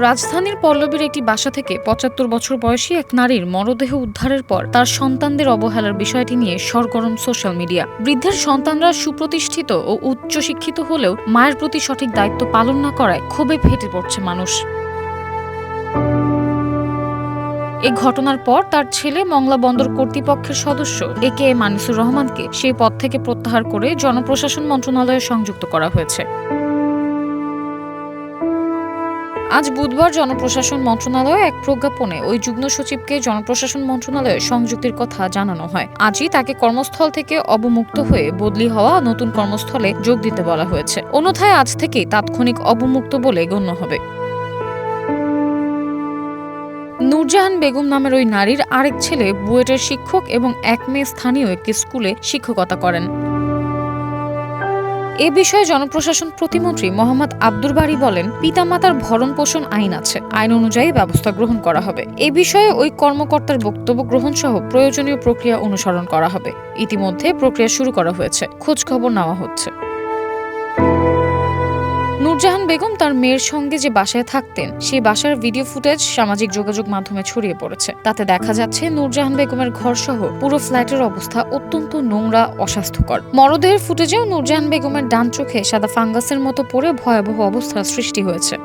রাজধানীর পল্লবীর একটি বাসা থেকে ৭৫ বছর বয়সী এক নারীর মরদেহ উদ্ধারের পর তার সন্তানদের অবহেলার বিষয়টি নিয়ে সরগরম সোশ্যাল মিডিয়া। বৃদ্ধের সন্তানরা সুপ্রতিষ্ঠিত ও উচ্চশিক্ষিত হলেও মায়ের প্রতি সঠিক দায়িত্ব পালন না করায় ক্ষোভে ফেটে পড়ছে মানুষ। এই ঘটনার পর তার ছেলে মংলা বন্দর কর্তৃপক্ষের সদস্য AKM আনিসুর রহমানকে সেই পদ থেকে প্রত্যাহার করে জনপ্রশাসন মন্ত্রণালয়ে সংযুক্ত করা হয়েছে। আজ বুধবার জনপ্রশাসন মন্ত্রণালয়ে এক প্রজ্ঞাপনে ওই যুগ্ম সচিবকে জনপ্রশাসন মন্ত্রণালয়ে সংযুক্তির কথা জানানো হয়। আজই তাকে কর্মস্থল থেকে অবমুক্ত হয়ে বদলি হওয়া নতুন কর্মস্থলে যোগ দিতে বলা হয়েছে। অন্যথায় আজ থেকেই তাৎক্ষণিক অবমুক্ত বলে গণ্য হবে। নূরজাহান বেগম নামের ওই নারীর আরেক ছেলে বুয়েটের শিক্ষক এবং এক মেয়ে স্থানীয় একটি স্কুলে শিক্ষকতা করেন। এ বিষয়ে জনপ্রশাসন প্রতিমন্ত্রী মোহাম্মদ আব্দুল বারী বলেন, পিতামাতার ভরণ পোষণ আইন আছে, আইন অনুযায়ী ব্যবস্থা গ্রহণ করা হবে। এ বিষয়ে ওই কর্মকর্তার বক্তব্য গ্রহণ সহ প্রয়োজনীয় প্রক্রিয়া অনুসরণ করা হবে। ইতিমধ্যে প্রক্রিয়া শুরু করা হয়েছে, খোঁজ খবর নেওয়া হচ্ছে। নূরজাহান বেগম তার মেয়ের সঙ্গে যে বাসায় থাকতেন সেই বাসার ভিডিও ফুটেজ সামাজিক যোগাযোগ মাধ্যমে ছড়িয়ে পড়েছে। তাতে দেখা যাচ্ছে নূরজাহান বেগমের ঘরসহ পুরো ফ্ল্যাটের অবস্থা অত্যন্ত নোংরা, অস্বাস্থ্যকর। মরদেহের ফুটেজেও নূরজাহান বেগমের ডান চোখে সাদা ফাঙ্গাসের মতো পড়ে ভয়াবহ অবস্থার সৃষ্টি হয়েছে।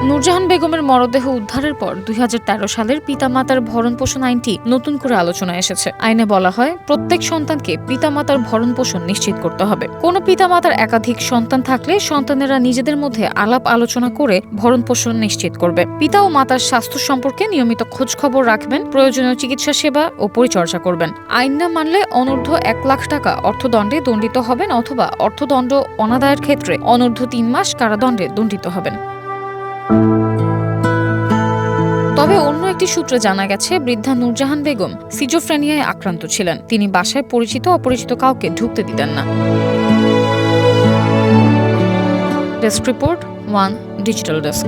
নূরজাহান বেগমের মরদেহ উদ্ধারের পর ২০১৩ সালের পিতামাতার ভরণ পোষণ আইনটি নতুন করে আলোচনায় এসেছে। আইনে বলা হয়, প্রত্যেক সন্তানকে পিতামাতার ভরণ পোষণ নিশ্চিত করতে হবে। কোনো পিতামাতার একাধিক সন্তান থাকলে সন্তানেরা নিজেদের মধ্যে আলাপ আলোচনা করে ভরণ পোষণ নিশ্চিত করবে। পিতা ও মাতার স্বাস্থ্য সম্পর্কে নিয়মিত খোঁজ খবর রাখবেন, প্রয়োজনীয় চিকিৎসা সেবা ও পরিচর্যা করবেন। আইন না মানলে অনূর্ধ্ব ১ লাখ টাকা অর্থদণ্ডে দণ্ডিত হবেন অথবা অর্থদণ্ড অনাদায়ের ক্ষেত্রে অনূর্ধ্ব ৩ মাস কারাদণ্ডে দণ্ডিত হবেন। তবে অন্য একটি সূত্রে জানা গেছে, বৃদ্ধা নূরজাহান বেগম সিজোফ্রেনিয়ায় আক্রান্ত ছিলেন। তিনি বাসায় পরিচিত অপরিচিত কাউকে ঢুকতে দিতেন না। Desk report, one digital desk.